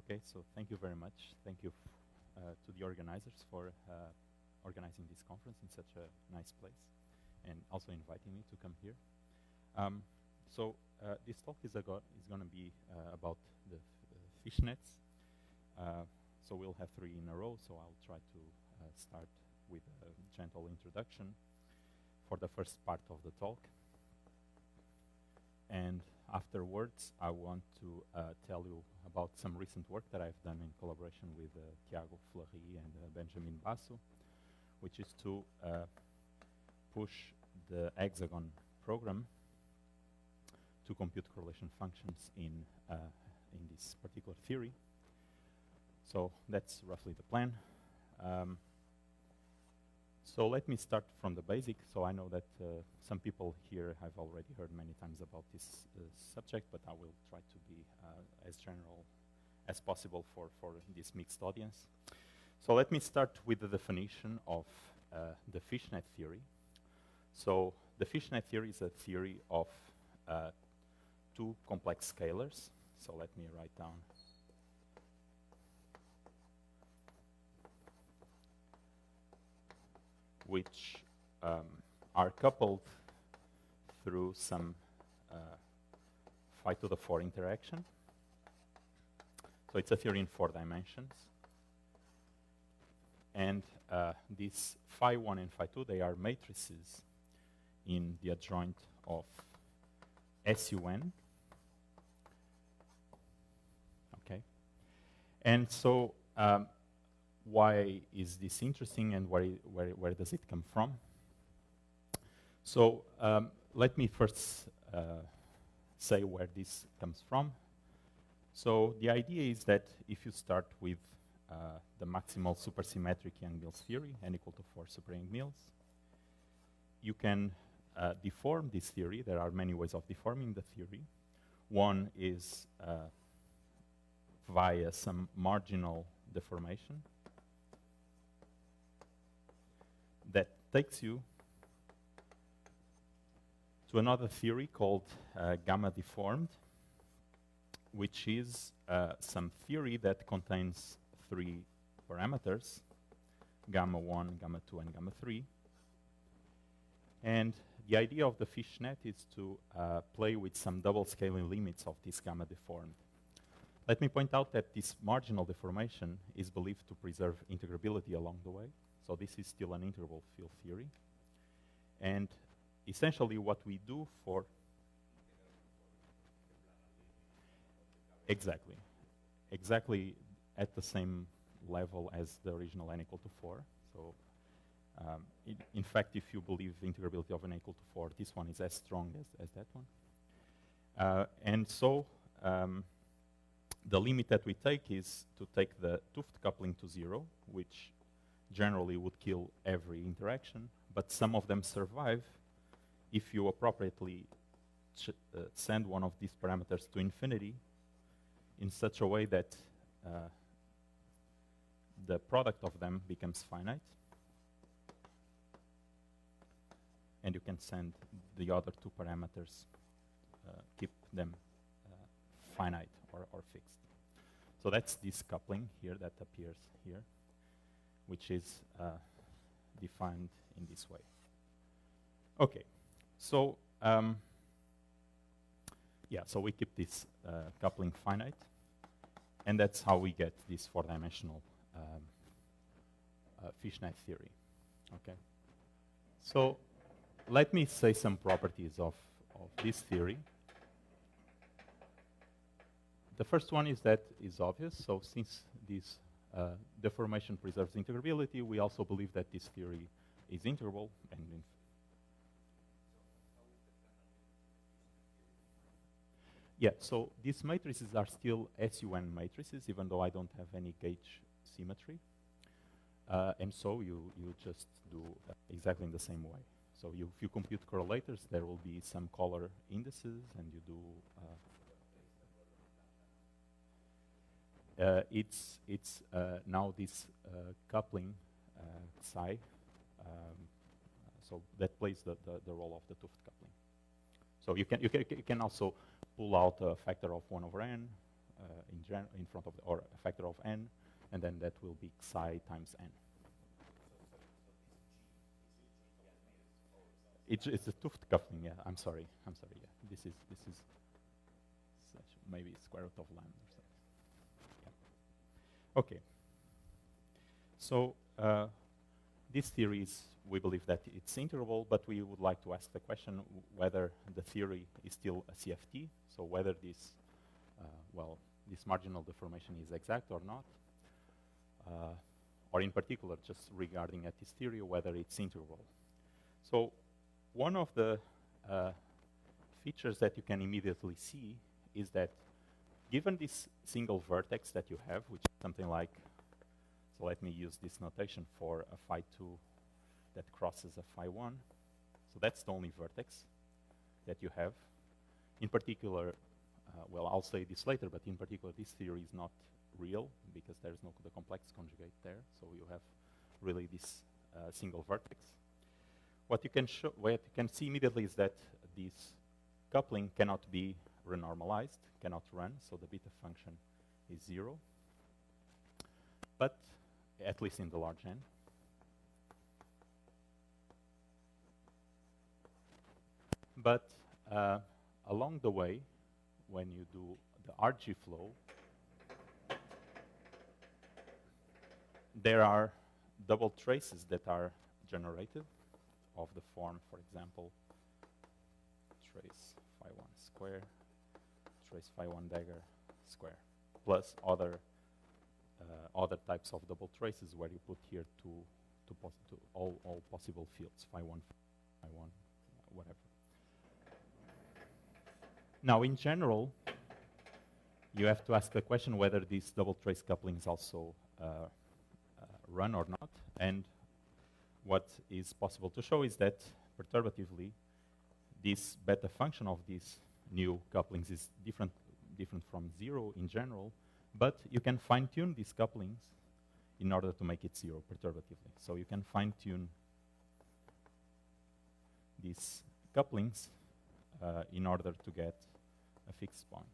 Okay, so thank you very much. Thank you to the organizers for organizing this conference in such a nice place and also inviting me to come here. This talk is going to be about the fishnets. So we'll have 3 in a row, so I'll try to start with a gentle introduction for the first part of the talk. And afterwards, I want to tell you about some recent work that I've done in collaboration with Thiago Fleury and Benjamin Basso, which is to push the Hexagon program to compute correlation functions in this particular theory. So that's roughly the plan. So let me start from the basic. So I know that some people here have already heard many times about this subject, but I will try to be as general as possible for this mixed audience. So let me start with the definition of the fishnet theory. So the fishnet theory is a theory of 2 complex scalars. So let me write down which are coupled through some 5 to the 4 interaction. So it's a theory in 4 dimensions. And these phi1 and phi2, they are matrices in the adjoint of SUN. Okay. And so why is this interesting and where does it come from? So let me first say where this comes from. So the idea is that if you start with the maximal supersymmetric Young-Mills theory, n equal to 4 super Young-Mills, you can deform this theory. There are many ways of deforming the theory. One is via some marginal deformation that takes you to another theory called gamma deformed, which is some theory that contains 3 parameters, gamma 1, gamma 2, and gamma 3. And the idea of the fishnet is to play with some double scaling limits of this gamma deformed. Let me point out that this marginal deformation is believed to preserve integrability along the way. So this is still an integrable field theory. And essentially what we do for... Exactly at the same level as the original n equal to 4. So in fact, if you believe the integrability of n equal to 4, this one is as strong as that one. And so the limit that we take is to take the 't Hooft coupling to 0, which generally would kill every interaction, but some of them survive if you appropriately send one of these parameters to infinity in such a way that the product of them becomes finite. And you can send the other 2 parameters, keep them finite or fixed. So that's this coupling here that appears here, which is defined in this way. Okay, so yeah, so we keep this coupling finite, and that's how we get this 4-dimensional fishnet theory. Okay, so let me say some properties of this theory. The first one is that is obvious. So since this deformation preserves integrability, we also believe that this theory is integrable. And yeah, so these matrices are still SUN matrices, even though I don't have any gauge symmetry. And so you just do exactly in the same way. So if you compute correlators, there will be some color indices, and you do... it's now this coupling psi, so that plays the role of the 't Hooft coupling. So you can also pull out a factor of 1 over n in in front of or a factor of n, and then that will be psi times n. It's a Tuft coupling. Yeah, I'm sorry. Yeah, this is maybe square root of lambda or something. Yeah. Okay. So this theory is, we believe that it's integrable, but we would like to ask the question whether the theory is still a CFT, so whether this, this marginal deformation is exact or not, or in particular, just regarding at this theory, whether it's integrable. So one of the features that you can immediately see is that given this single vertex that you have, which is something like, so let me use this notation for a phi 2 that crosses a phi 1. So that's the only vertex that you have. In particular, I'll say this later, but in particular, this theory is not real because there's no the complex conjugate there. So you have really this single vertex. What you can see immediately is that this coupling cannot be renormalized, cannot run, so the beta function is 0. But at least in the large n. But along the way, when you do the RG flow, there are double traces that are generated of the form, for example, trace phi 1 square, trace phi 1 dagger square, plus other types of double traces where you put here all possible fields, phi 1, whatever. Now, in general, you have to ask the question whether these double trace couplings also run or not. And what is possible to show is that, perturbatively, this beta function of these new couplings is different from 0 in general, but you can fine-tune these couplings in order to make it 0 perturbatively. So you can fine-tune these couplings in order to get a fixed point.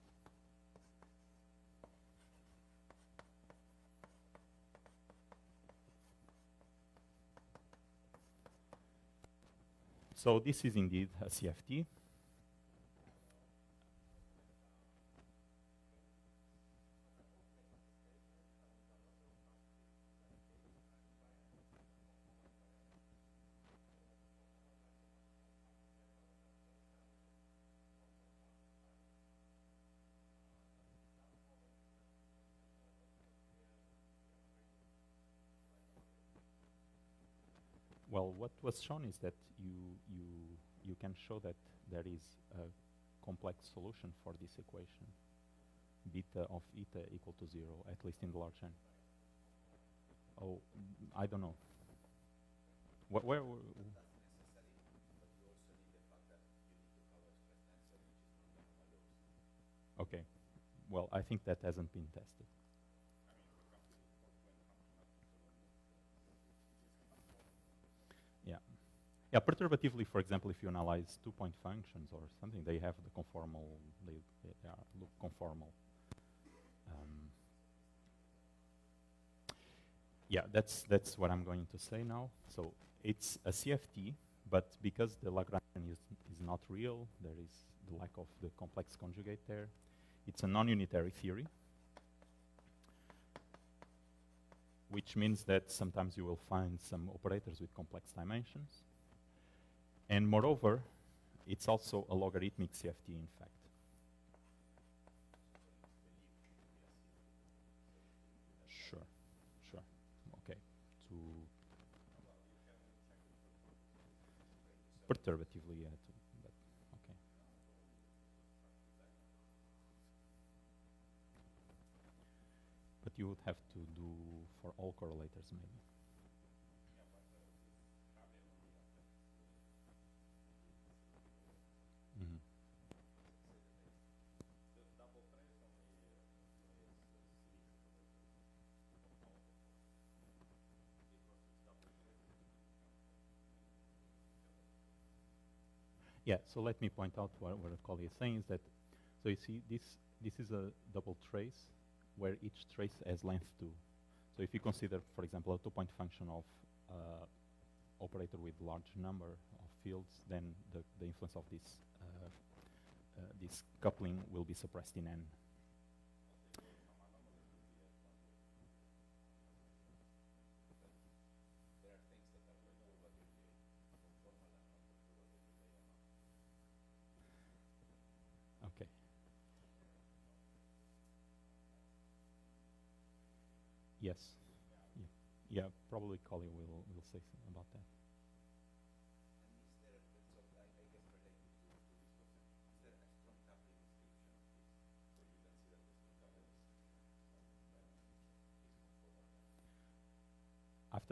So this is indeed a CFT. Well, what was shown is that you can show that there is a complex solution for this equation, beta of eta equal to 0, at least in the large n. Oh, I don't know. Where okay. Well, I think that hasn't been tested. Yeah, perturbatively, for example, if you analyze two-point functions or something, they have the conformal, they look conformal. Yeah, that's what I'm going to say now. So it's a CFT, but because the Lagrangian is not real, there is the lack of the complex conjugate there. It's a non-unitary theory, which means that sometimes you will find some operators with complex dimensions. And moreover, it's also a logarithmic CFT, in fact. Sure. Okay. Perturbatively, yeah. But okay. But you would have to do for all correlators, maybe. Yeah, so let me point out what the colleague is saying is that, so you see this is a double trace where each trace has length 2. So if you consider, for example, a 2-point function of operator with large number of fields, then the influence of this coupling will be suppressed in N. Okay. Yes. Yeah, probably Collie will say something about that.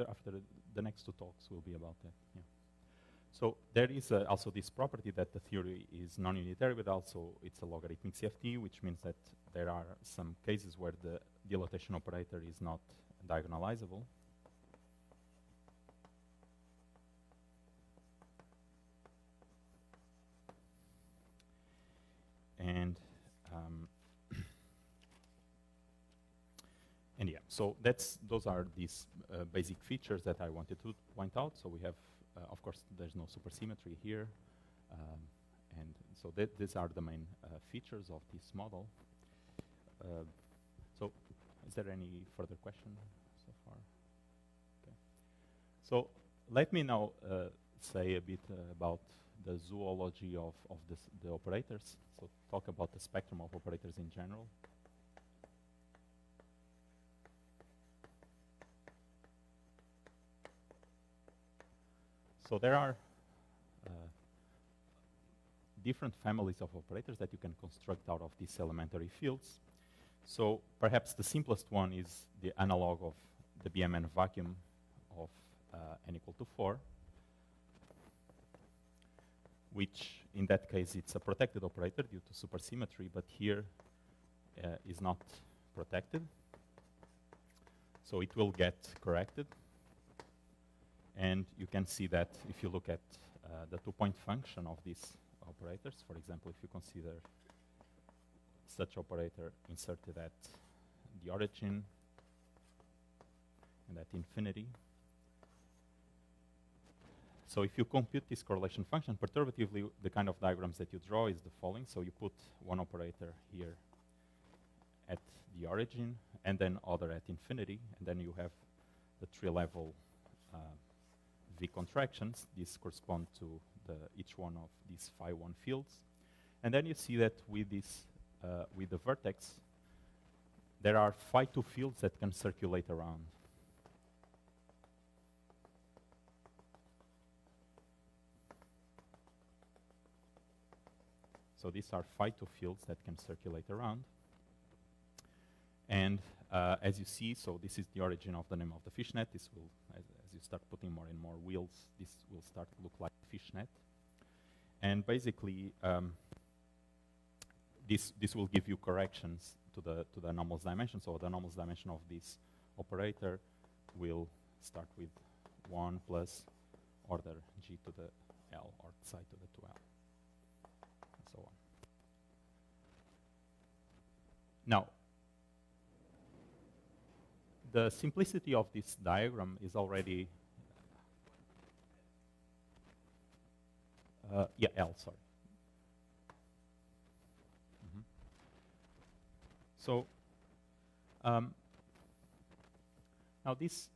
After the next 2 talks will be about that. Yeah. So there is also this property that the theory is non-unitary, but also it's a logarithmic CFT, which means that there are some cases where the dilatation operator is not diagonalizable. And yeah, so those are these basic features that I wanted to point out. So we have, of course, there's no supersymmetry here, and so these are the main features of this model. So, is there any further question so far? Okay. So let me now say a bit about the zoology of the operators. So talk about the spectrum of operators in general. So there are different families of operators that you can construct out of these elementary fields. So perhaps the simplest one is the analog of the BMN vacuum of n equal to 4, which in that case it's a protected operator due to supersymmetry, but here is not protected. So it will get corrected. And you can see that if you look at the 2-point function of these operators, for example, if you consider such operator inserted at the origin and at infinity. So if you compute this correlation function perturbatively, the kind of diagrams that you draw is the following. So you put one operator here at the origin, and then other at infinity, and then you have the 3-level V contractions. These correspond to each one of these phi1 fields. And then you see that with this, with the vertex, there are phi2 fields that can circulate around. So these are phi2 fields that can circulate around. And as you see, so this is the origin of the name of the fishnet. This will, as you start putting more and more wheels, this will start to look like a fishnet. And basically, this will give you corrections to the anomalous dimension. So the anomalous dimension of this operator will start with 1 plus order g to the L, or psi to the 2L, and so on. Now, the simplicity of this diagram is already, yeah, L, sorry. So now this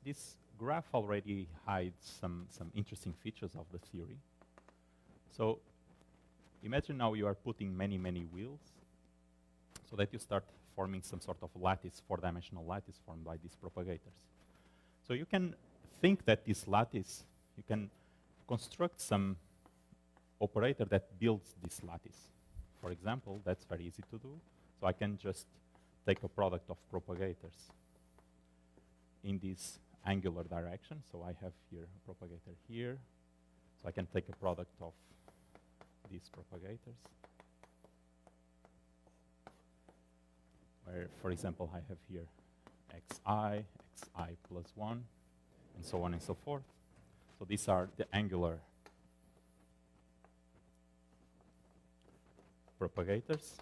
graph already hides some interesting features of the theory. So imagine now you are putting many wheels so that you start forming some sort of lattice, 4-dimensional lattice formed by these propagators. So you can think that this lattice, you can construct some operator that builds this lattice. For example, that's very easy to do. So I can just take a product of propagators in this angular direction. So I have here a propagator here. So I can take a product of these propagators, where, for example, I have here xi plus 1, and so on and so forth. So these are the angular propagators.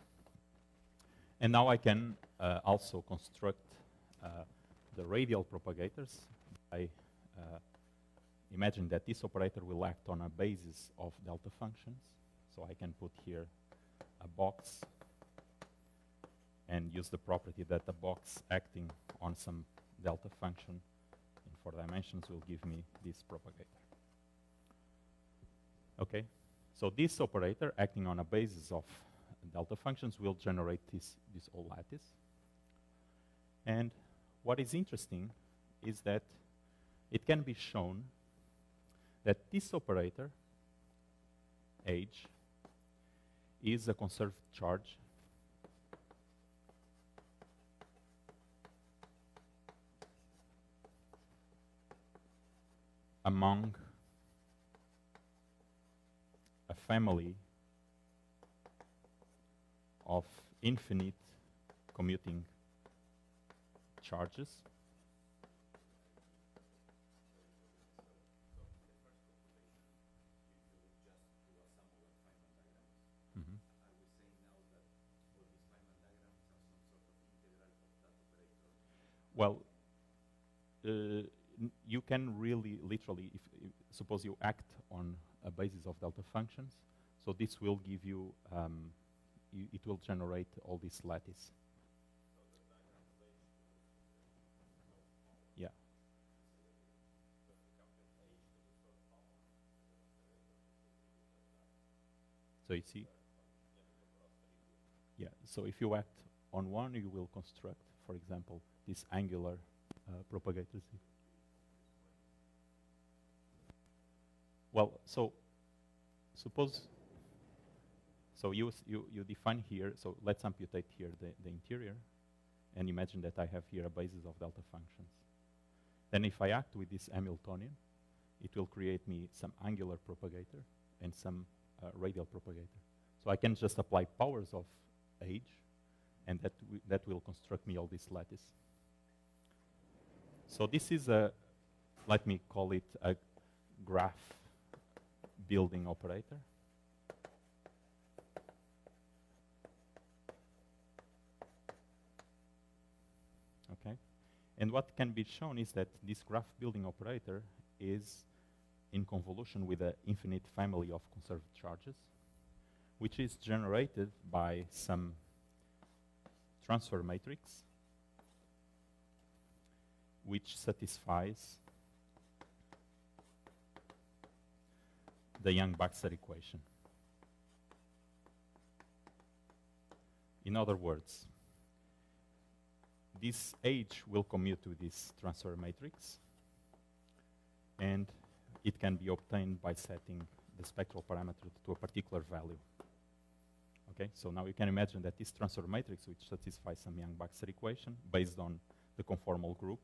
And now I can also construct the radial propagators. I imagine that this operator will act on a basis of delta functions. So I can put here a box and use the property that the box acting on some delta function in 4 dimensions will give me this propagator. Okay, so this operator acting on a basis of delta functions will generate this whole lattice. And what is interesting is that it can be shown that this operator, H, is a conserved charge among a family of infinite commuting charges. Well, you can really, literally, if suppose you act on a basis of delta functions, so this will give you, it will generate all this lattice. Yeah. So you see? Yeah, so if you act on one, you will construct, for example, this angular propagator. Well, so suppose, so you define here, so let's amputate here the interior, and imagine that I have here a basis of delta functions. Then if I act with this Hamiltonian, it will create me some angular propagator and some radial propagator. So I can just apply powers of H, and that will construct me all this lattice. So this is a, let me call it a graph building operator. Okay, and what can be shown is that this graph building operator is in convolution with an infinite family of conserved charges, which is generated by some transfer matrix which satisfies the Yang-Baxter equation. In other words, this H will commute to this transfer matrix, and it can be obtained by setting the spectral parameter to a particular value. Okay, so now you can imagine that this transfer matrix, which satisfies some Yang-Baxter equation based on the conformal group,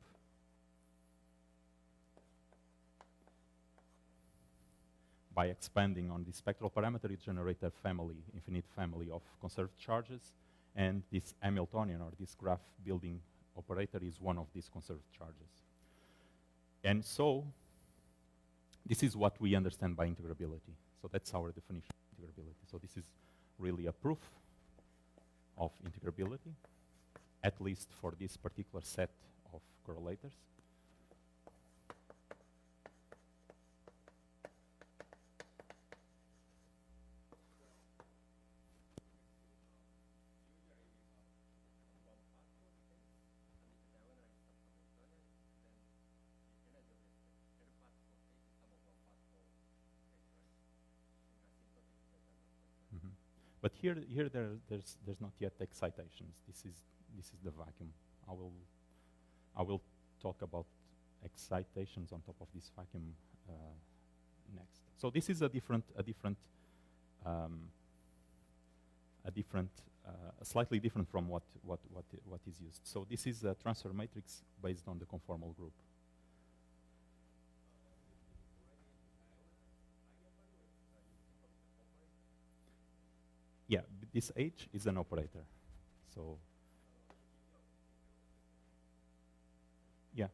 by expanding on the spectral parameter, you generate a family, infinite family of conserved charges, and this Hamiltonian, or this graph building operator, is one of these conserved charges. And so, this is what we understand by integrability. So that's our definition of integrability. So this is really a proof of integrability, at least for this particular set of correlators. But here there's not yet excitations. This is the vacuum. I will talk about excitations on top of this vacuum next. So this is a slightly different from what is used. So this is a transfer matrix based on the conformal group. Yeah, this H is an operator. So yeah,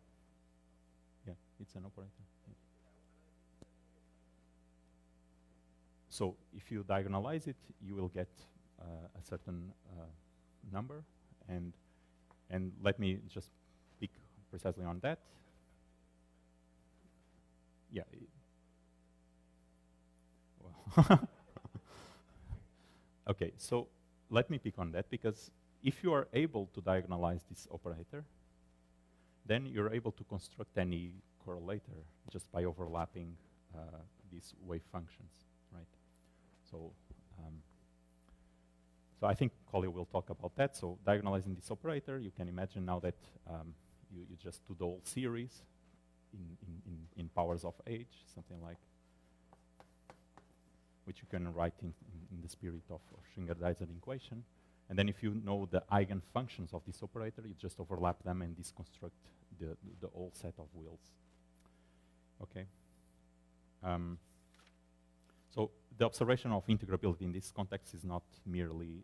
it's an operator. Yeah. So if you diagonalize it, you will get a certain number, and let me just pick precisely on that. Yeah. Well okay, so let me pick on that, because if you are able to diagonalize this operator, then you're able to construct any correlator just by overlapping these wave functions, right? So, so I think Collier will talk about that. So diagonalizing this operator, you can imagine now that you just do the whole series in powers of h, something like, which you can write in the spirit of Schwinger-Dyson equation. And then if you know the eigenfunctions of this operator, you just overlap them and deconstruct the whole set of wheels. Okay. So the observation of integrability in this context is not merely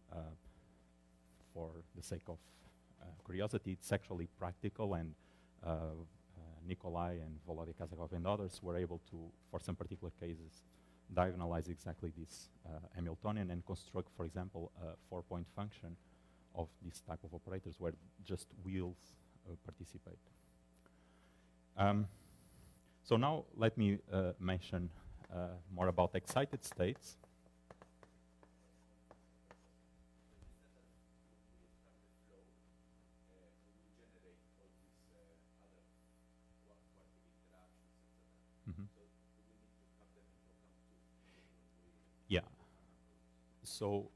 for the sake of curiosity. It's actually practical, and Nikolai and Volodya Kazakov and others were able to, for some particular cases, diagonalize exactly this Hamiltonian and construct, for example, a 4-point function of this type of operators where just wheels participate. So now let me mention more about excited states. Mm-hmm. Yeah. So,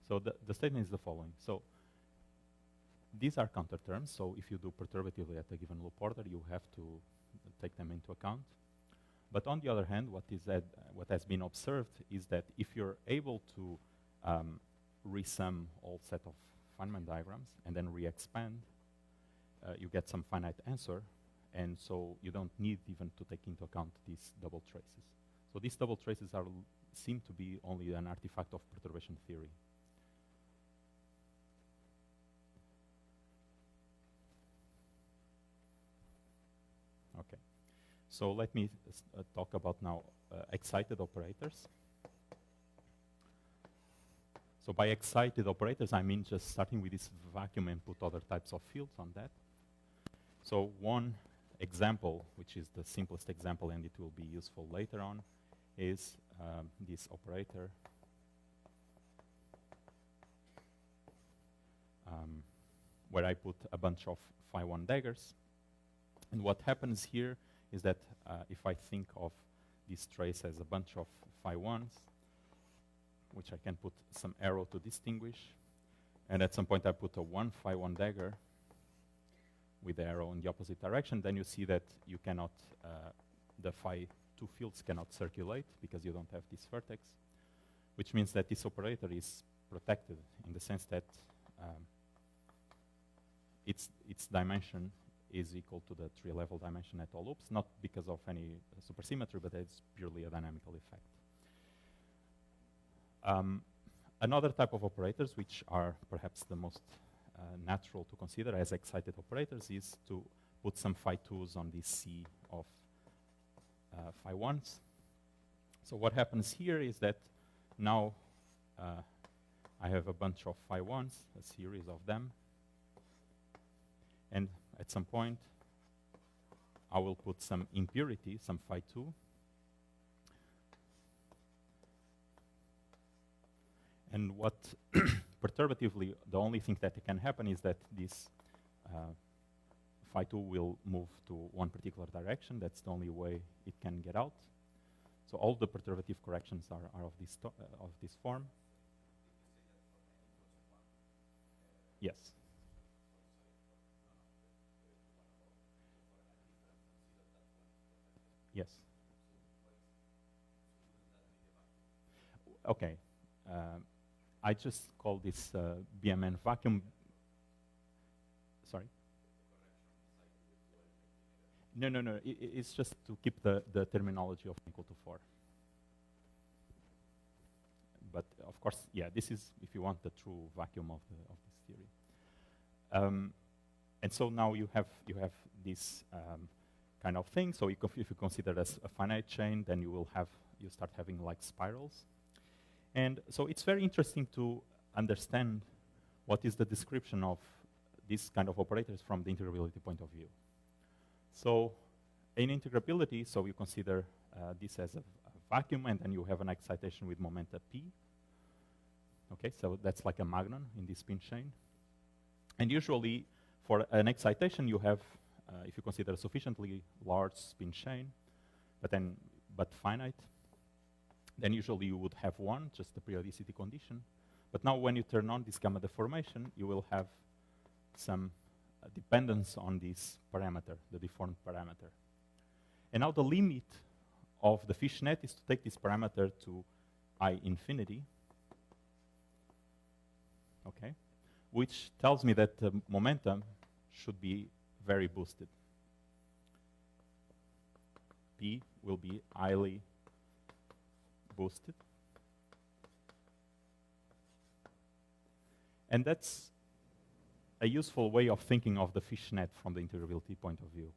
so the statement is the following. So these are counter terms. So if you do perturbatively at a given loop order, you have to take them into account. But on the other hand, what has been observed is that if you're able to resum all set of Feynman diagrams and then re-expand, you get some finite answer, and so you don't need even to take into account these double traces. So these double traces seem to be only an artifact of perturbation theory. Okay, so let me talk about now excited operators. So by excited operators, I mean just starting with this vacuum and put other types of fields on that. So one example, which is the simplest example and it will be useful later on, is this operator where I put a bunch of phi1 daggers. And what happens here is that if I think of this trace as a bunch of phi1s, which I can put some arrow to distinguish, and at some point I put a 1 phi1 dagger with the arrow in the opposite direction, then you see that you cannot, the phi2 fields cannot circulate because you don't have this vertex, which means that this operator is protected in the sense that its dimension is equal to the tree-level dimension at all loops, not because of any supersymmetry, but it's purely a dynamical effect. Another type of operators, which are perhaps the most natural to consider as excited operators, is to put some phi2s on this C of phi1s. So what happens here is that now I have a bunch of phi1s, a series of them, and at some point I will put some impurity, some phi2, and what perturbatively, the only thing that can happen is that this phi2 will move to one particular direction. That's the only way it can get out. So all the perturbative corrections are of this form. Yes. Yes. Okay. I just call this BMN vacuum. Sorry? No. It's just to keep the terminology of equal to 4. But of course, yeah, this is, if you want, the true vacuum of this theory. And so now you have this kind of thing. So if you consider as a finite chain, then you start having like spirals. And so it's very interesting to understand what is the description of this kind of operators from the integrability point of view. So in integrability, so you consider this as a vacuum, and then you have an excitation with momenta p. Okay, so that's like a magnon in this spin chain. And usually, for an excitation, you have, if you consider a sufficiently large spin chain, but finite, then usually you would have one, just the periodicity condition. But now when you turn on this gamma deformation, you will have some dependence on this parameter, the deformed parameter. And now the limit of the fishnet is to take this parameter to I infinity, okay, which tells me that the momentum should be very boosted. P will be highly boosted. And that's a useful way of thinking of the fishnet from the integrability point of view.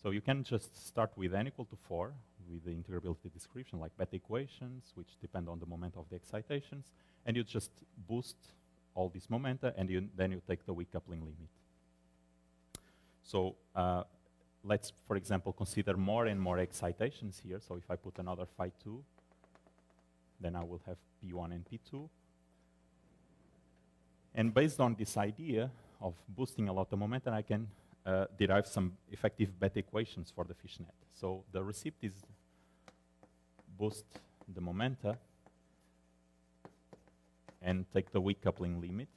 So you can just start with n equal to 4 with the integrability description, like beta equations, which depend on the moment of the excitations, and you just boost all these momenta, and then you take the weak coupling limit. So let's, for example, consider more and more excitations here. So if I put another phi 2, then I will have P1 and P2. And based on this idea of boosting a lot of momentum, I can derive some effective beta equations for the fishnet. So the receipt is boost the momenta and take the weak coupling limit.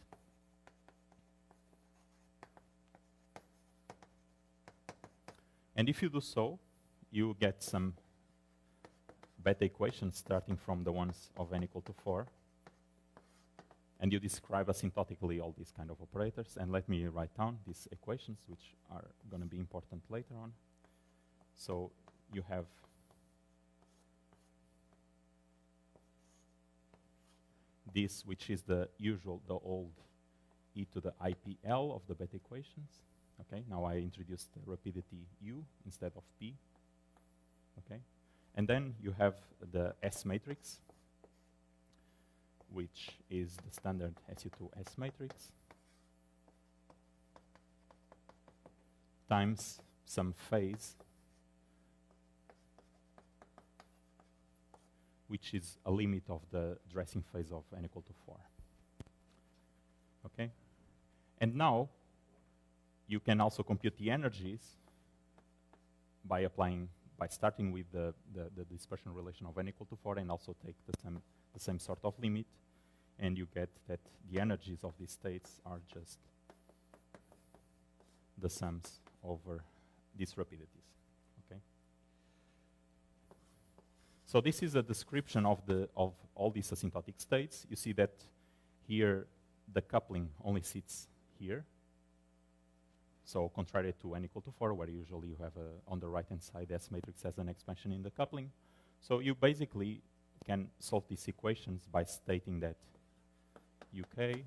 And if you do so, you get some beta equations starting from the ones of n equal to 4. And you describe asymptotically all these kind of operators. And let me write down these equations, which are going to be important later on. So you have this, which is the old e to the IPL of the beta equations. Okay, now I introduced the rapidity u instead of p. Okay, and then you have the S matrix, which is the standard SU2S matrix, times some phase, which is a limit of the dressing phase of n equal to 4. Okay? And now, you can also compute the energies by starting with the dispersion relation of n equal to 4 and also take the same sort of limit, and you get that the energies of these states are just the sums over these rapidities. Okay. So this is a description of all these asymptotic states. You see that here the coupling only sits here. So contrary to n equal to 4, where usually you have on the right-hand side, the S matrix has an expansion in the coupling. So you basically can solve these equations by stating that UK,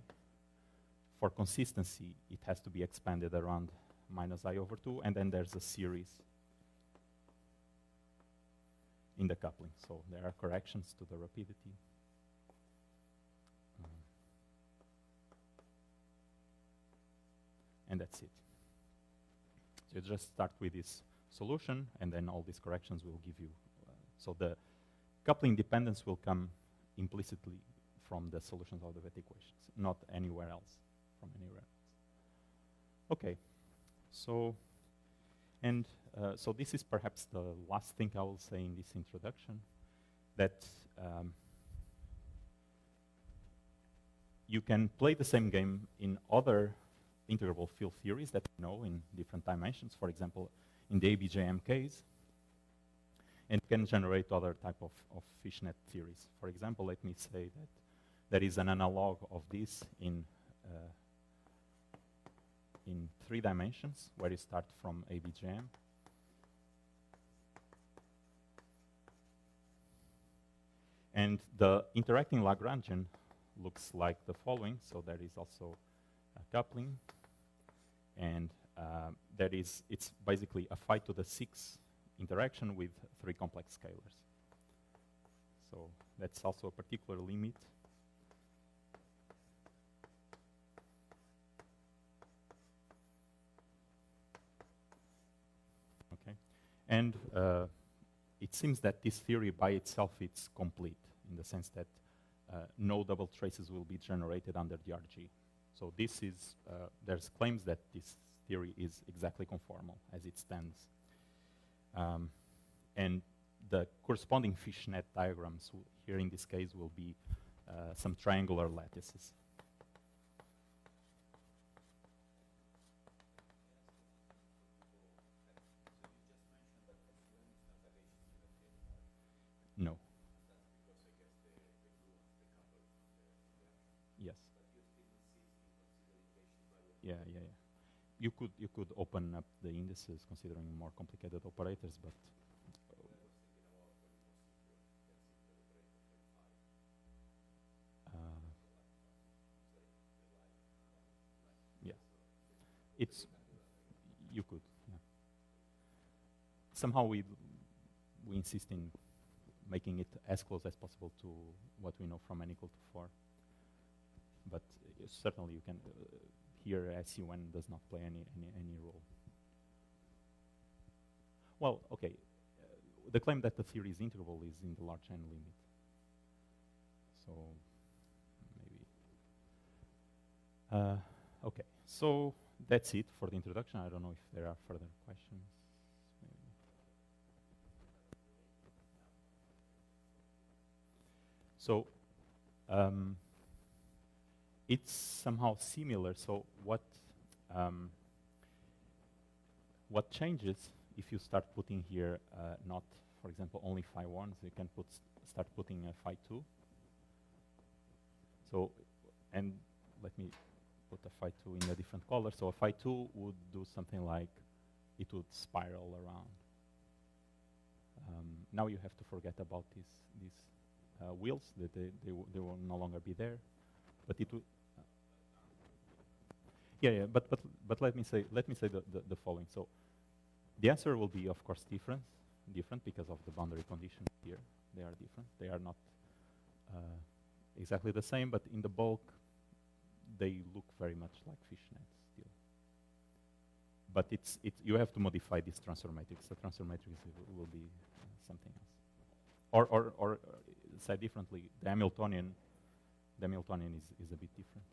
for consistency, it has to be expanded around minus I over 2, and then there's a series in the coupling. So there are corrections to the rapidity. And that's it. So you just start with this solution, and then all these corrections will give you. So the coupling dependence will come implicitly from the solutions of the beta equations, not anywhere else, from anywhere else. Okay, so, and so this is perhaps the last thing I will say in this introduction, that you can play the same game in other integrable field theories that we know in different dimensions, for example, in the ABJM case, and can generate other type of fishnet theories. For example, let me say that there is an analog of this in 3 dimensions, where you start from ABJM. And the interacting Lagrangian looks like the following. So there is also a coupling, and it's basically a phi to the 6 interaction with 3 complex scalars. So that's also a particular limit. And it seems that this theory by itself is complete in the sense that no double traces will be generated under the RG. So this is, there's claims that this theory is exactly conformal as it stands. And the corresponding fishnet diagrams here in this case will be some triangular lattices. No. Yes. Yeah. You could open up the indices considering more complicated operators, but yeah, it's you could. Yeah. Somehow we insist in making it as close as possible to what we know from n equal to 4. But certainly you can, here SUN does not play any role. Well, okay, the claim that the theory is integrable is in the large n limit. So maybe, okay, so that's it for the introduction. I don't know if there are further questions. So it's somehow similar. So what changes if you start putting here not, for example, only phi 1s, you can start putting a phi 2. So, and let me put a phi 2 in a different color. So a phi 2 would do something like, it would spiral around. Now you have to forget about these wheels, that they will no longer be there, but it would. Yeah. But let me say the following. So the answer will be, of course, different because of the boundary conditions here. They are different. They are not exactly the same, but in the bulk, they look very much like fishnets still. But you have to modify this transfer matrix. The transfer matrix will be something else. Or said differently, the Hamiltonian is a bit different.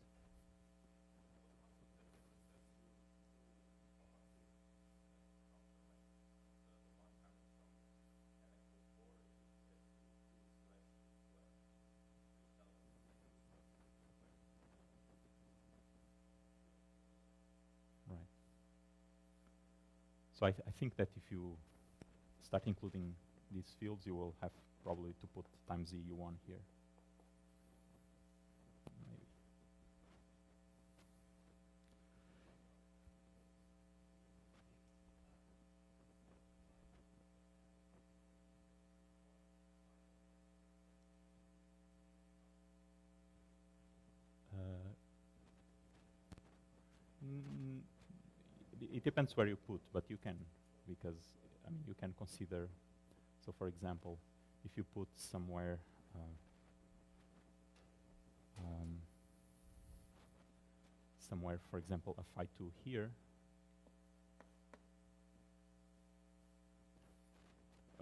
Right. So I think that if you start including these fields, you will have probably to put times ZU1 here. Maybe. It depends where you put, but you can, because I mean, you can consider. So, for example, if you put somewhere for example, a phi 2 here.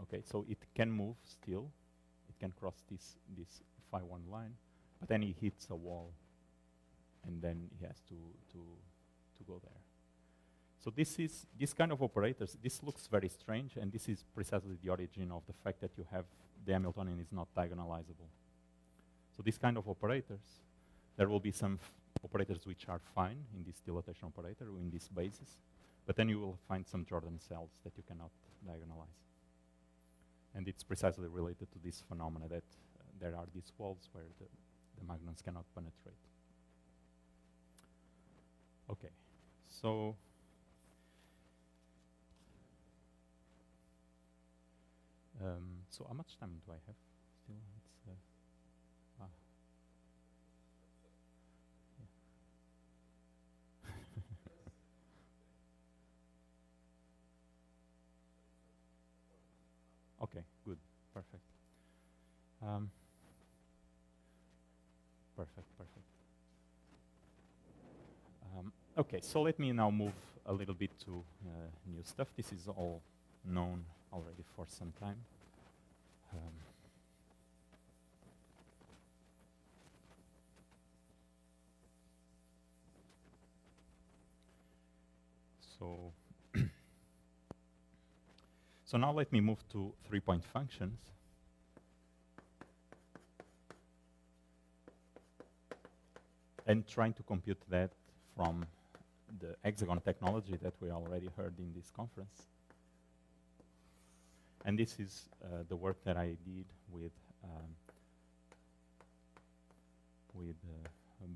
Okay, so it can move still. It can cross this phi 1 line, but then it hits a wall, and then it has to go there. So this kind of operators, this looks very strange, and this is precisely the origin of the fact that you have the Hamiltonian is not diagonalizable. So this kind of operators, there will be some operators which are fine in this dilatation operator, or in this basis, but then you will find some Jordan cells that you cannot diagonalize. And it's precisely related to this phenomena that there are these walls where the magnons cannot penetrate. Okay, so so how much time do I have still? It's okay, good, perfect. Perfect. Okay, so let me now move a little bit to new stuff. This is all known already for some time. So, so now let me move to 3-point functions. And trying to compute that from the hexagon technology that we already heard in this conference. And this is the work that I did with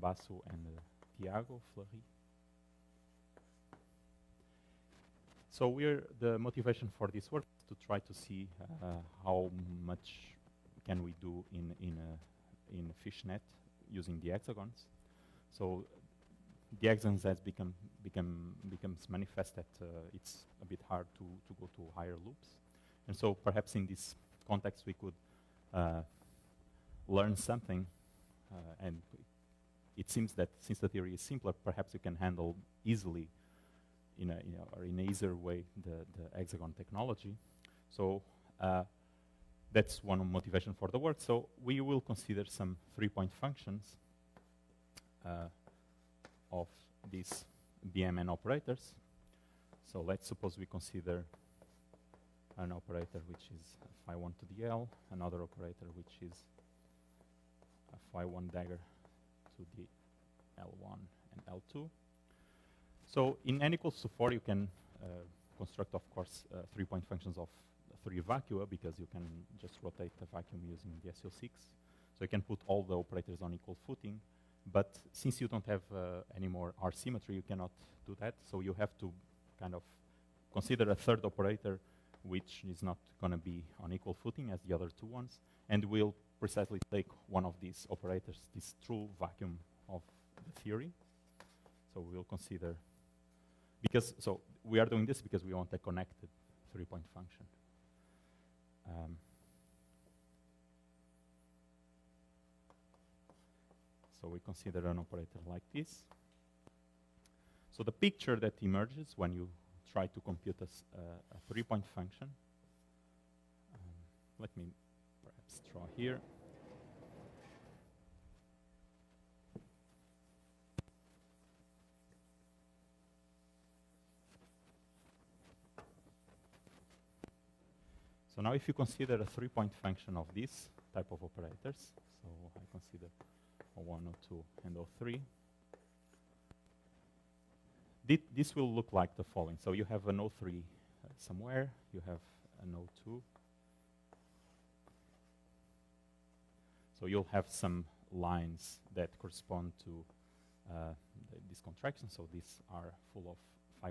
Basu and Tiago Fleury. So the motivation for this work is to try to see how much can we do in a fishnet using the hexagons. So the hexagons has becomes manifest that it's a bit hard to go to higher loops. And so perhaps in this context we could learn something, and it seems that since the theory is simpler, perhaps you can handle easily in an easier way the hexagon technology. So that's one motivation for the work. So we will consider some 3-point functions of these BMN operators. So let's suppose we consider an operator which is phi1 to the L, another operator which is a phi1 dagger to the L1 and L2. So in n equals to 4, you can construct, of course, 3-point functions of 3 vacua, because you can just rotate the vacuum using the SO6. So you can put all the operators on equal footing. But since you don't have any more R symmetry, you cannot do that. So you have to kind of consider a third operator which is not going to be on equal footing as the other two ones. And we'll precisely take one of these operators, this true vacuum of the theory. So we'll consider, so we are doing this because we want a connected 3-point function. So we consider an operator like this. So the picture that emerges when you try to compute a 3-point function, let me perhaps draw here. So now if you consider a 3-point function of this type of operators, so I consider O1, O2, and O3, this will look like the following. So you have an O3 somewhere, you have an O2. So you'll have some lines that correspond to this contraction. So these are full of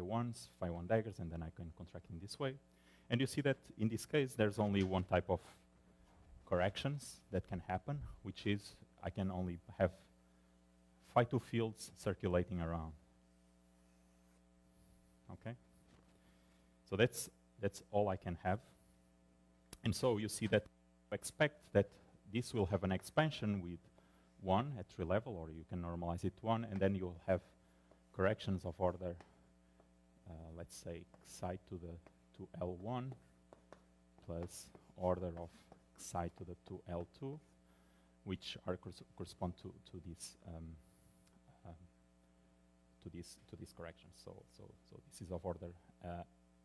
phi1s, phi1 daggers, and then I can contract in this way. And you see that in this case, there's only one type of corrections that can happen, which is I can only have phi2 fields circulating around. Okay? So that's all I can have. And so you see that expect that this will have an expansion with 1 at tree level, or you can normalize it to 1, and then you'll have corrections of order, let's say, psi to the 2L1 plus order of psi to the 2L2, which are correspond to these corrections. So this is of order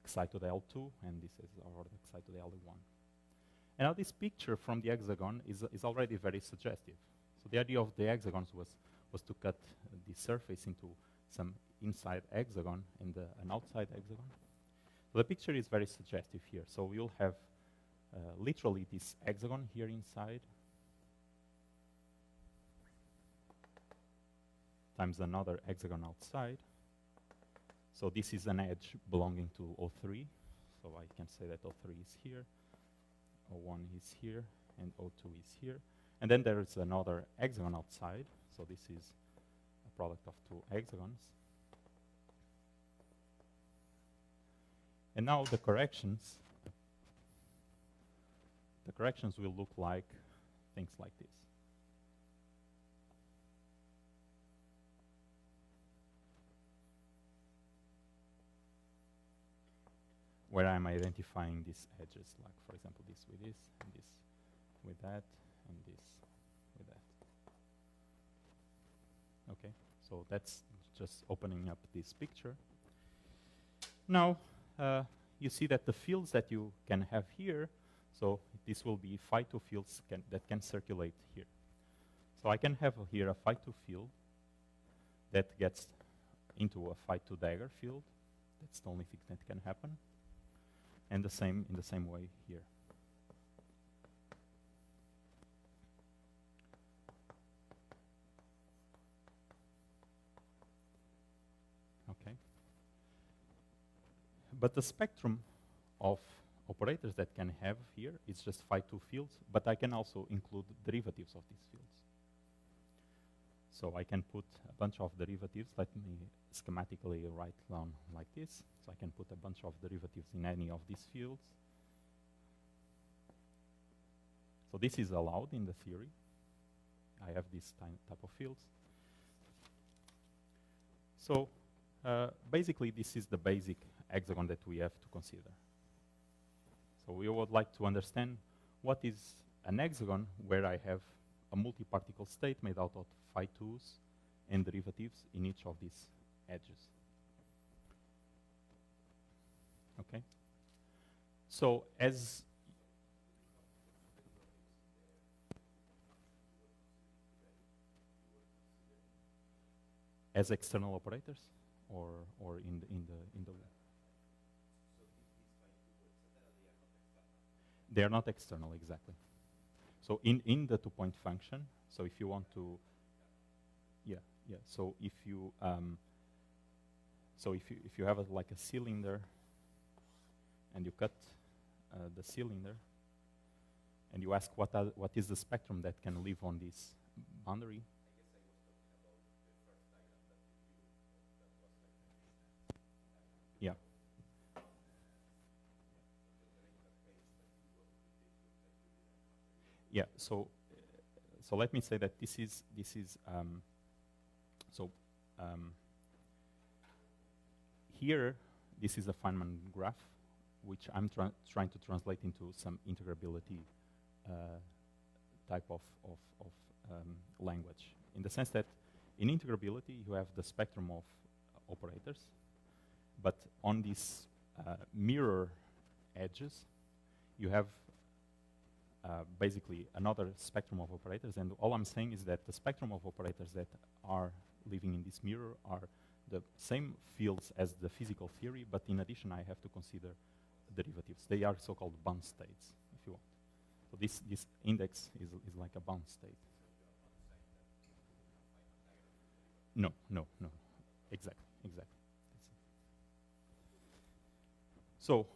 psi to the L2, and this is of order psi to the L1. And now this picture from the hexagon is already very suggestive. So the idea of the hexagons was to cut the surface into some inside hexagon and an outside hexagon. So the picture is very suggestive here. So we'll have literally this hexagon here inside times another hexagon outside. So this is an edge belonging to O3. So I can say that O3 is here, O1 is here, and O2 is here. And then there is another hexagon outside. So this is a product of 2 hexagons. And now the corrections will look like things like this. where I'm identifying these edges, like for example this with this, and this with that, and this with that. Okay, so that's just opening up this picture. Now, you see that the fields that you can have here, so this will be phi2 fields that can circulate here. So I can have here a phi2 field that gets into a phi2 dagger field. That's the only thing that can happen. And the same in the same way here. Okay. But the spectrum of operators that can have here is just phi2 fields, but I can also include derivatives of these fields. So I can put a bunch of derivatives. Let me schematically write down like this. So I can put a bunch of derivatives in any of these fields. So this is allowed in the theory. I have this type of fields. So basically, this is the basic hexagon that we have to consider. So we would like to understand what is an hexagon where I have a multi-particle state made out of phi2s and derivatives in each of these edges. Okay. So as external operators, or in the they are not external, exactly. So in the 2-point function, so if you want to, so if you if you have like a cylinder and you cut the cylinder and you ask what is the spectrum that can live on this boundary. Yeah. Yeah. So let me say that this is here this is a Feynman graph, which I'm trying to translate into some integrability type of language, in the sense that in integrability you have the spectrum of operators, but on these mirror edges you have basically another spectrum of operators, and all I'm saying is that the spectrum of operators that are living in this mirror are the same fields as the physical theory, but in addition I have to consider derivatives. They are so-called bound states, if you want. So this index is like a bound state. No. Exactly. So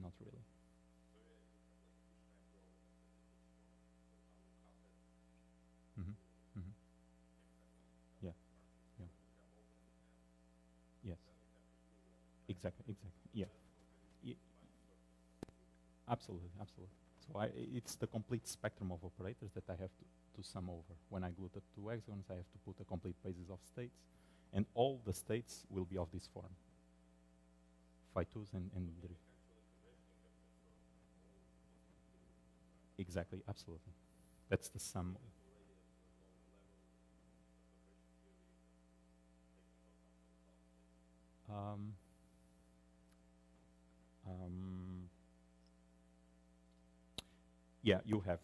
not really. Yeah. Yes. Exactly. Yeah. Absolutely. So it's the complete spectrum of operators that I have to sum over. When I glue the two hexagons, I have to put a complete basis of states, and all the states will be of this form. Phi2s and exactly, absolutely. That's the sum. Yeah, you have,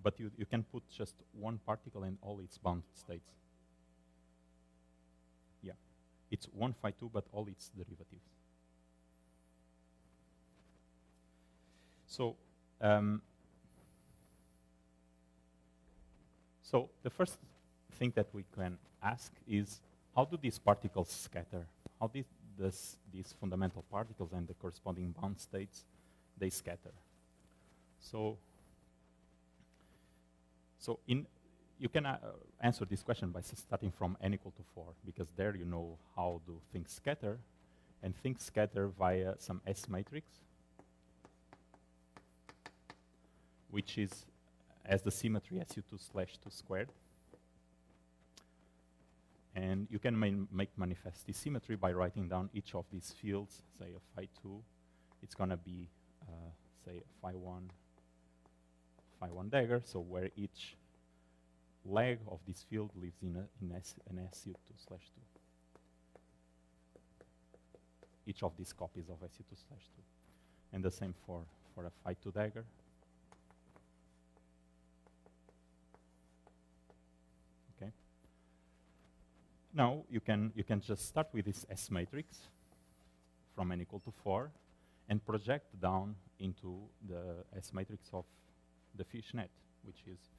but you can put just one particle and all its bound states. Yeah, it's one phi2, but all its derivatives. So, so the first thing that we can ask is, how do these particles scatter? How these fundamental particles and the corresponding bound states, they scatter? So So you can answer this question by starting from n equal to 4, because there you know how do things scatter, and things scatter via some S matrix, which is as the symmetry SU2/2 squared. And you can make manifest this symmetry by writing down each of these fields, say a phi 2, it's going to be, say, phi 1 dagger, so where each leg of this field lives in an SU2/2. Each of these copies of SU2/2. And the same for a phi 2 dagger. Okay. Now you can just start with this S matrix from n equal to 4 and project down into the S matrix of the fishnet, which is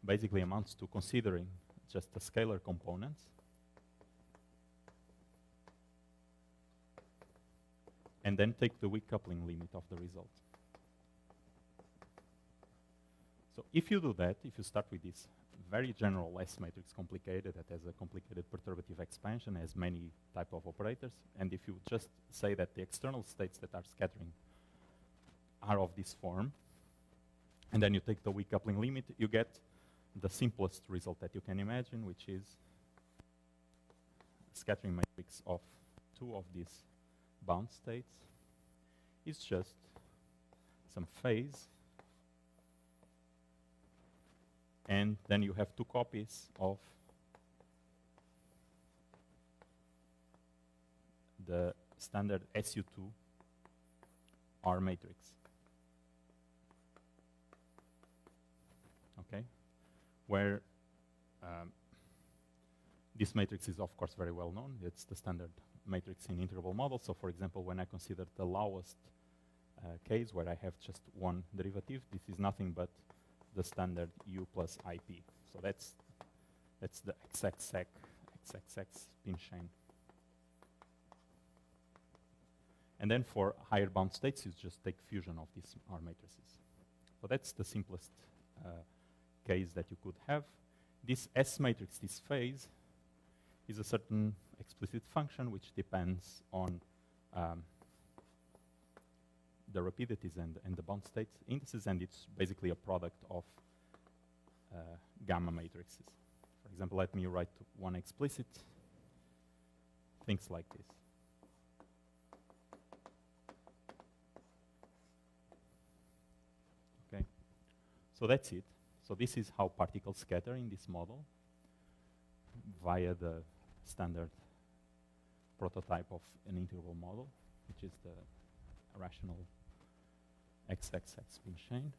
basically amounts to considering just the scalar components and then take the weak coupling limit of the result. So if you do that, if you start with this very general S matrix complicated that has a complicated perturbative expansion, has many type of operators, and if you just say that the external states that are scattering are of this form, and then you take the weak coupling limit, you get the simplest result that you can imagine, which is a scattering matrix of two of these bound states. It's just some phase, and then you have two copies of the standard SU2 R matrix. Okay, where this matrix is of course very well known. It's the standard matrix in integrable models. So for example, when I consider the lowest case where I have just one derivative, this is nothing but the standard U plus IP. So that's the XXX spin chain. And then for higher bound states, you just take fusion of these R matrices. So that's the simplest case that you could have. This S matrix, this phase, is a certain explicit function which depends on the rapidities and the bound state indices, and it's basically a product of gamma matrices. For example, let me write one explicit, things like this. Okay, so that's it. So this is how particles scatter in this model via the standard prototype of an integrable model, which is the rational XXX spin chain.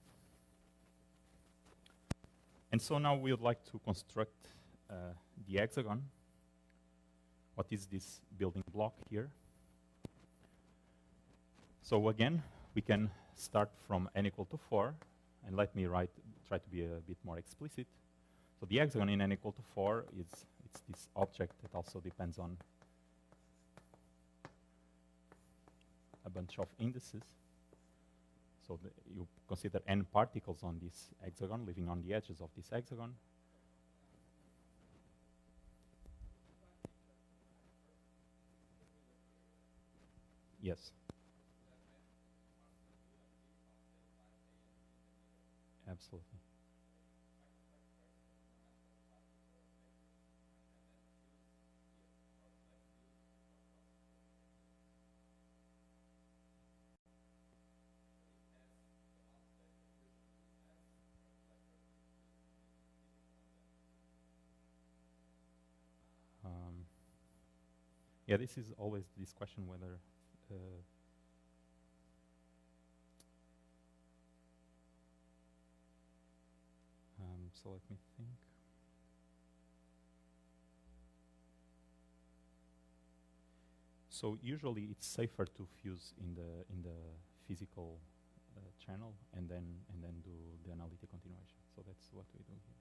And so now we would like to construct the hexagon. What is this building block here? So again, we can start from n equal to 4, and let me try to be a bit more explicit. So the hexagon in n equal to 4 it's this object that also depends on a bunch of indices. So you consider n particles on this hexagon, living on the edges of this hexagon. Yes. Absolutely. Yeah, this is always this question whether so let me think. So usually it's safer to fuse in the physical channel and then do the analytic continuation. So that's what we do here.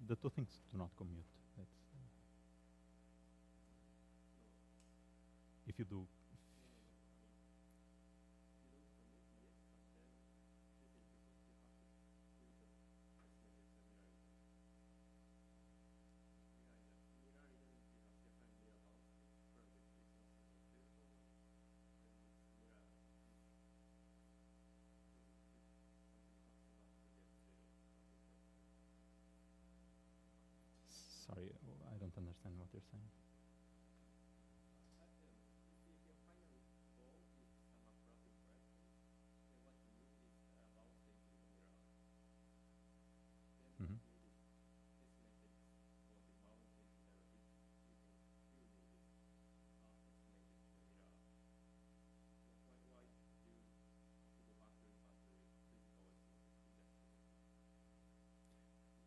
the two things do not commute. That's, if you do, sorry, I don't understand what you're saying. Mhm.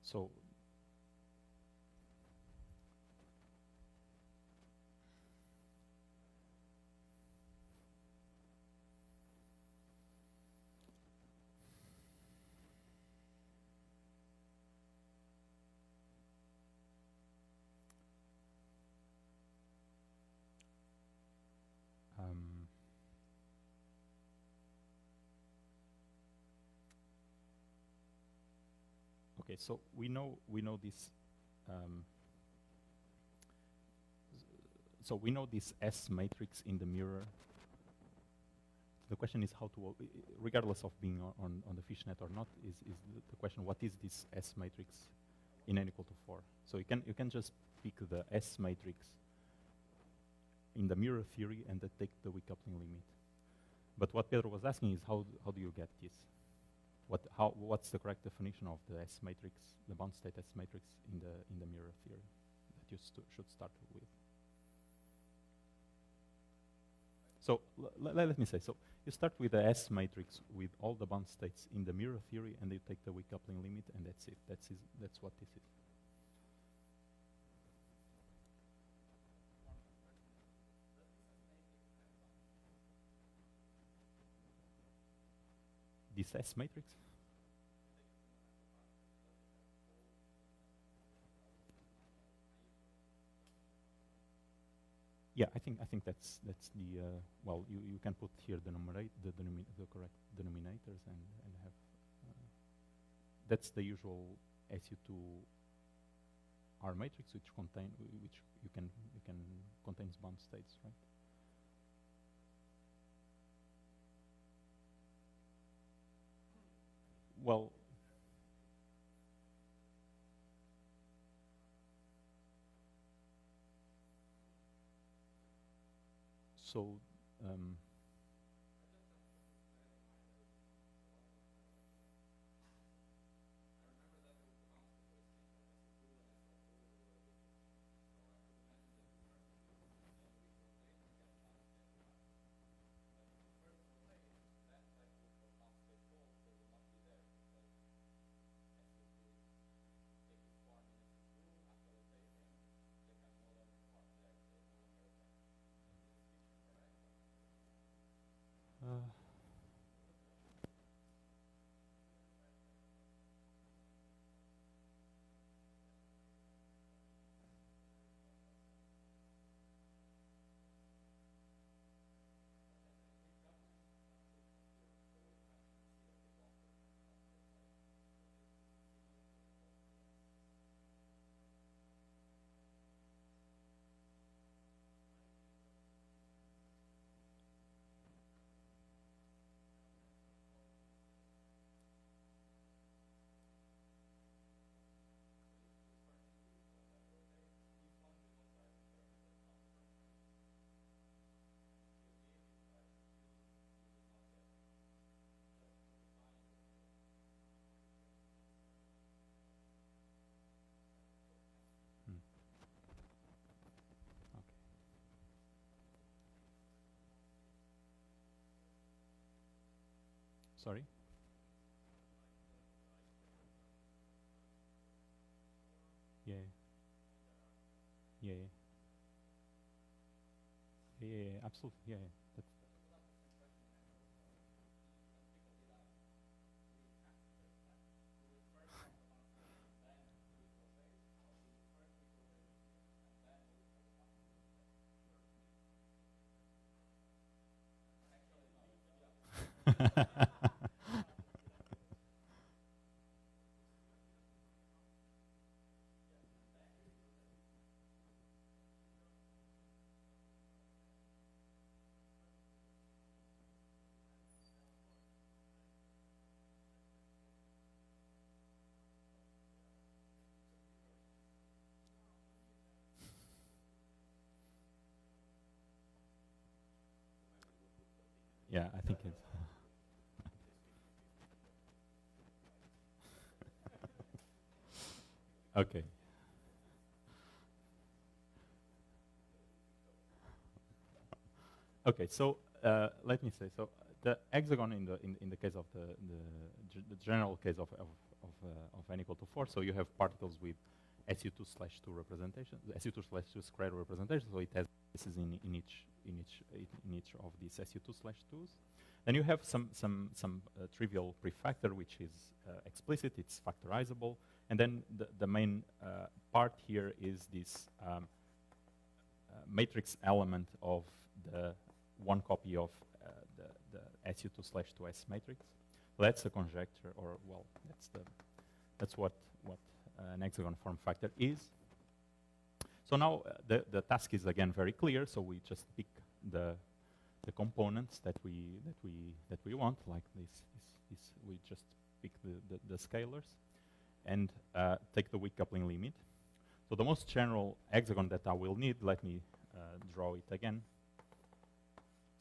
So um, okay, so we know this. Um, so we know this S matrix in the mirror. The question is how to, regardless of being on the fishnet or not, is the question, what is this S matrix in n equal to 4? So you can just pick the S matrix in the mirror theory and then take the weak coupling limit. But what Pedro was asking is how do you get this? What's the correct definition of the S matrix, the bound state S matrix in the mirror theory that you should start with? So let me say, so you start with the S matrix with all the bound states in the mirror theory, and you take the weak coupling limit, and that's it. That's what this is. This S matrix? Yeah, I think that's the well, you can put here the correct denominators and have that's the usual SU2 R matrix which you can contains bound states, right? Well, so hmm. Okay. Sorry? Yeah. Yeah. Yeah, absolutely. Yeah. That's Yeah, I think it's. Okay. Okay, so let me say, so the hexagon in the case of the general case of n equal to 4, so you have particles with SU2/2 representation, SU2/2 square representation, so it has bases in each of these SU2/2s. Then you have some trivial prefactor which is explicit, it's factorizable, and then the main part here is this matrix element of the one copy of the SU2/2S matrix. So that's a conjecture, or well, that's what an hexagon form factor is. So now the task is again very clear. So we just pick the components that we want, like this. We just pick the scalars and take the weak coupling limit. So the most general hexagon that I will need, let me draw it again.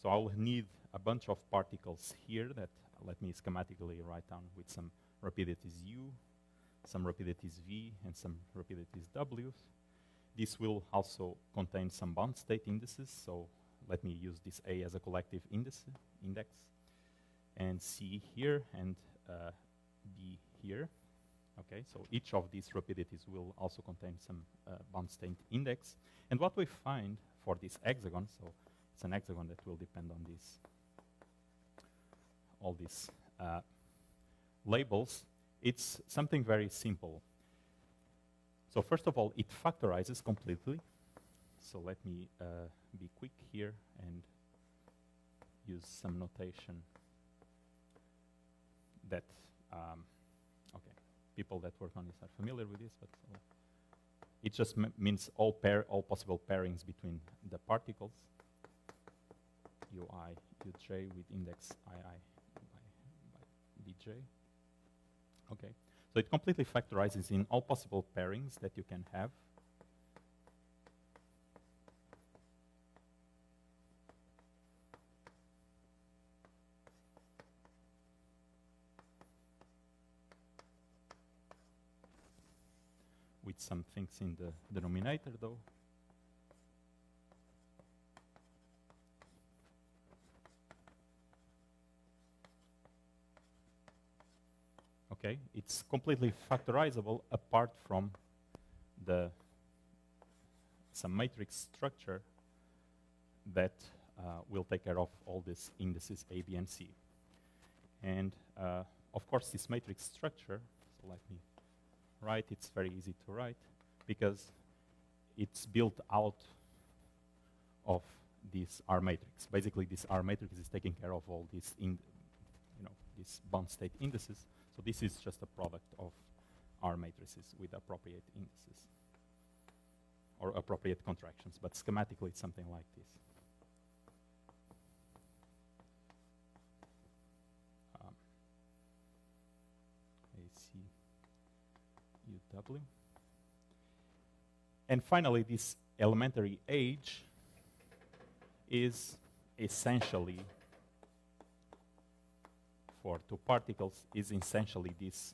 So I will need a bunch of particles here that let me schematically write down with some rapidities U, some rapidities V, and some rapidities W. This will also contain some bound state indices. So let me use this A as a collective index, and C here, and B here. Okay, so each of these rapidities will also contain some bound state index. And what we find for this hexagon, so it's an hexagon that will depend on this, all these labels, it's something very simple. So first of all, it factorizes completely. So let me be quick here and use some notation that, okay, people that work on this are familiar with this, but it just means all possible pairings between the particles, UI, uj with index II by dj. Okay, so it completely factorizes in all possible pairings that you can have. With some things in the denominator, though. Okay, it's completely factorizable apart from some matrix structure that will take care of all these indices A, B, and C. And of course, this matrix structure, so let me write, it's very easy to write because it's built out of this R matrix. Basically, this R matrix is taking care of all these, these bound state indices. So this is just a product of R matrices with appropriate indices or appropriate contractions. But schematically, it's something like this. AC UW. And finally, this elementary age is essentially, for two particles, is essentially this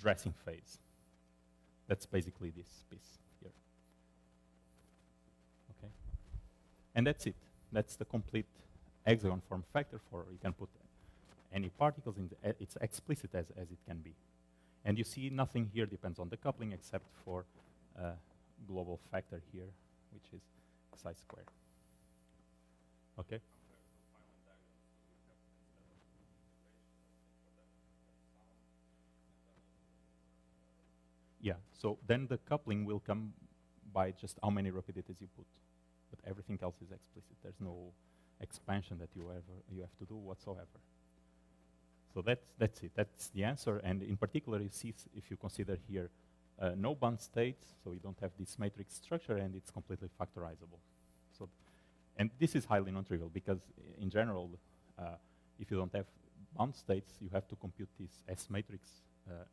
dressing phase. That's basically this piece here. Okay, and that's it. That's the complete hexagon form factor for, you can put any particles in the, it's explicit as it can be. And you see nothing here depends on the coupling except for global factor here, which is psi squared. Okay. Yeah, so then the coupling will come by just how many rapidities you put. But everything else is explicit. There's no expansion that you have to do whatsoever. So that's it. That's the answer. And in particular, you see, if you consider here no bound states, so you don't have this matrix structure, and it's completely factorizable. So, and this is highly non-trivial because, in general, if you don't have bound states, you have to compute this S matrix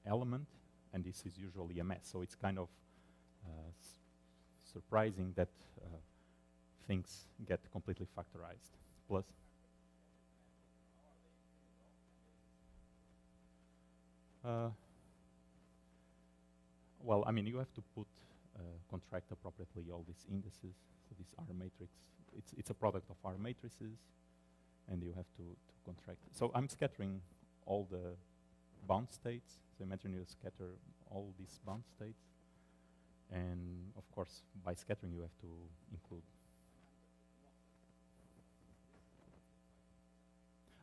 element, and this is usually a mess. So it's kind of surprising that things get completely factorized. Plus, well, I mean, you have to contract appropriately all these indices. So this R matrix, it's a product of R matrices, and you have to contract. So I'm scattering all the bound states. So imagine you scatter all these bound states, and of course, by scattering, you have to include.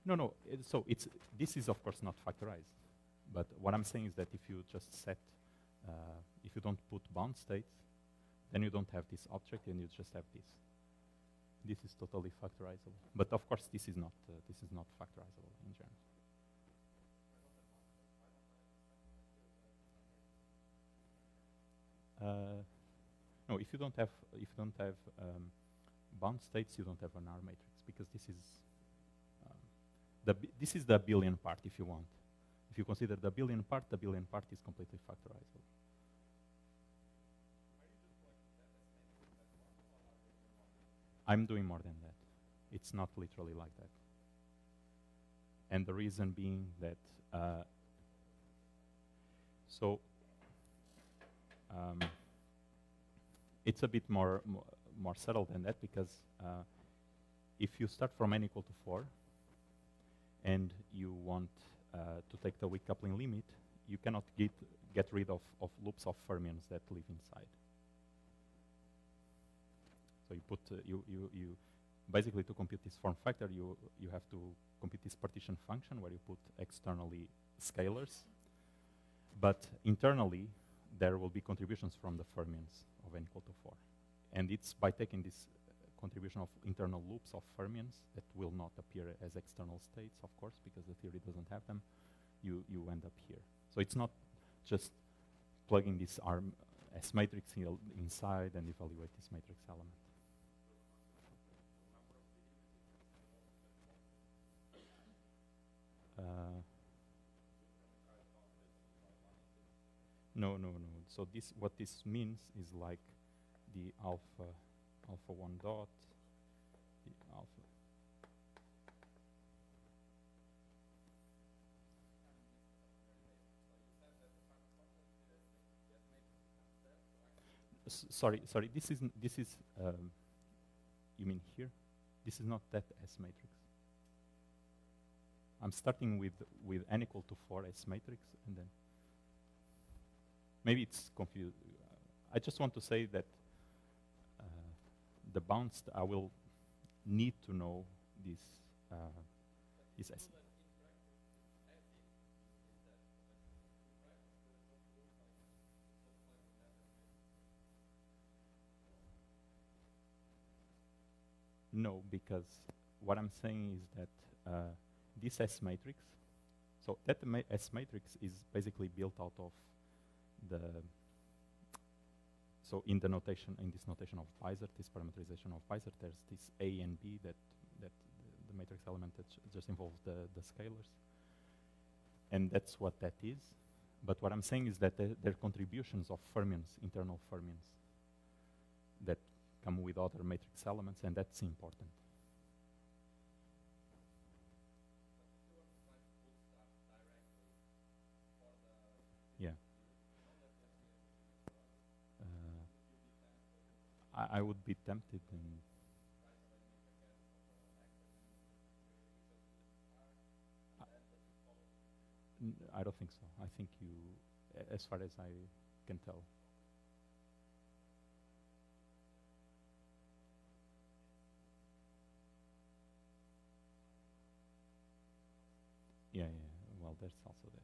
No. So this is of course not factorized. But what I'm saying is that if you just set, if you don't put bound states, then you don't have this object, and you just have this. This is totally factorizable. But of course, this is not factorizable in general. No, if you don't have bound states, you don't have an R matrix, because this is the abelian part, if you want. If you consider the abelian part is completely factorizable. I'm doing more than that. It's not literally like that. And the reason being that, it's a bit more subtle than that, because if you start from n equal to 4, and you want to take the weak coupling limit, you cannot get rid of loops of fermions that live inside. So you put you basically, to compute this form factor, you have to compute this partition function where you put externally scalars, but internally there will be contributions from the fermions of n equal to 4, and it's by taking this contribution of internal loops of fermions that will not appear as external states, of course, because the theory doesn't have them, you end up here. So it's not just plugging this S matrix inside and evaluate this matrix element. No. So what this means is like the alpha 1 dot, the alpha. Sorry. This is you mean here? This is not that S matrix. I'm starting with n equal to 4 S matrix, and then maybe it's confused. I just want to say that the bounds, I will need to know this S. No, because what I'm saying is that this S matrix, so that S matrix is basically built out of so in this notation of Beiser, this parameterization of Beiser, there's this A and B that the matrix element that just involves the scalars, and that's what that is. But what I'm saying is that there are contributions of fermions, internal fermions, that come with other matrix elements, and that's important. Yeah. I would be tempted, and I don't think so. I think as far as I can tell. Yeah. Well, there's also that.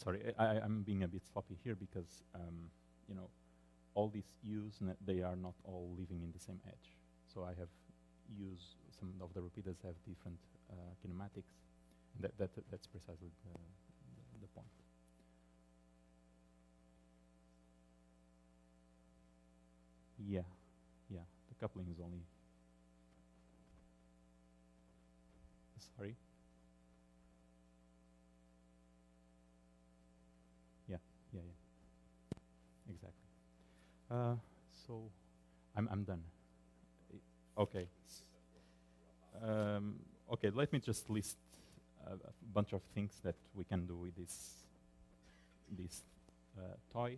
sorry, I'm being a bit sloppy here because, you know, all these U's, they are not all living in the same edge. So I have U's, some of the repeaters have different kinematics. And that's precisely the point. Yeah, the coupling is only, sorry. Yeah, exactly. So I'm done. Okay. Okay, let me just list a bunch of things that we can do with this toy.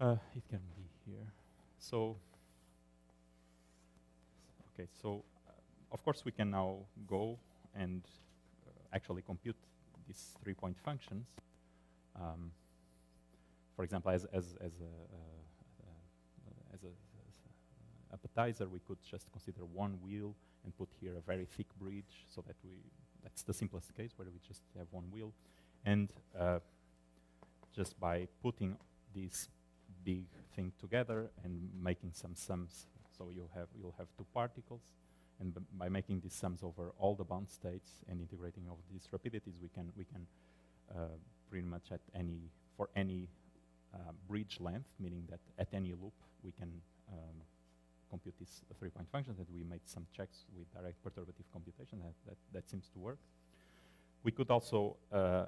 It can be here. So, okay, so of course we can now go and actually compute these 3-point functions. For example, as a appetizer, we could just consider one wheel and put here a very thick bridge, so that that's the simplest case where we just have one wheel, and just by putting this big thing together and making some sums, so you'll have two particles, and by making these sums over all the bound states and integrating over these rapidities, we can pretty much for any bridge length, meaning that at any loop we can compute these 3-point functions, and we made some checks with direct perturbative computation. That seems to work. We could also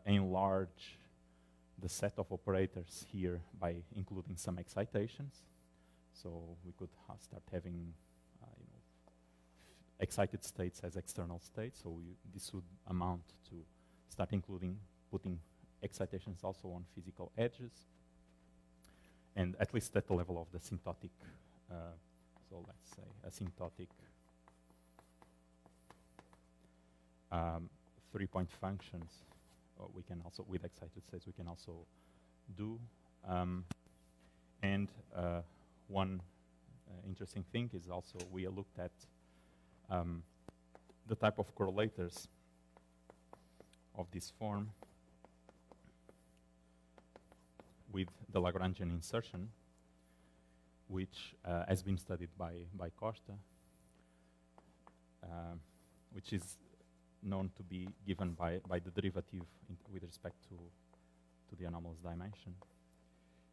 enlarge the set of operators here by including some excitations. So we could start having you know, excited states as external states. So this would amount to start putting excitations also on physical edges, and at least at the level of the symptotic. So let's say asymptotic 3-point functions. We can also, with excited states, we can also do. And one interesting thing is also we looked at the type of correlators of this form with the Lagrangian insertion, which has been studied by Costa, which is known to be given by the derivative with respect to the anomalous dimension,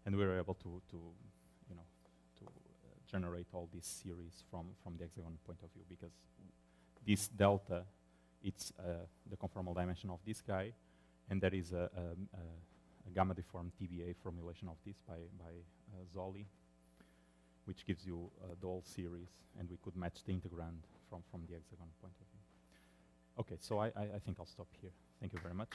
and we were able to generate all this series from the hexagon point of view, because this delta, it's the conformal dimension of this guy, and there is a gamma deformed TBA formulation of this by Zolli, which gives you the whole series, and we could match the integrand from the hexagon point of view. Okay, so I think I'll stop here. Thank you very much.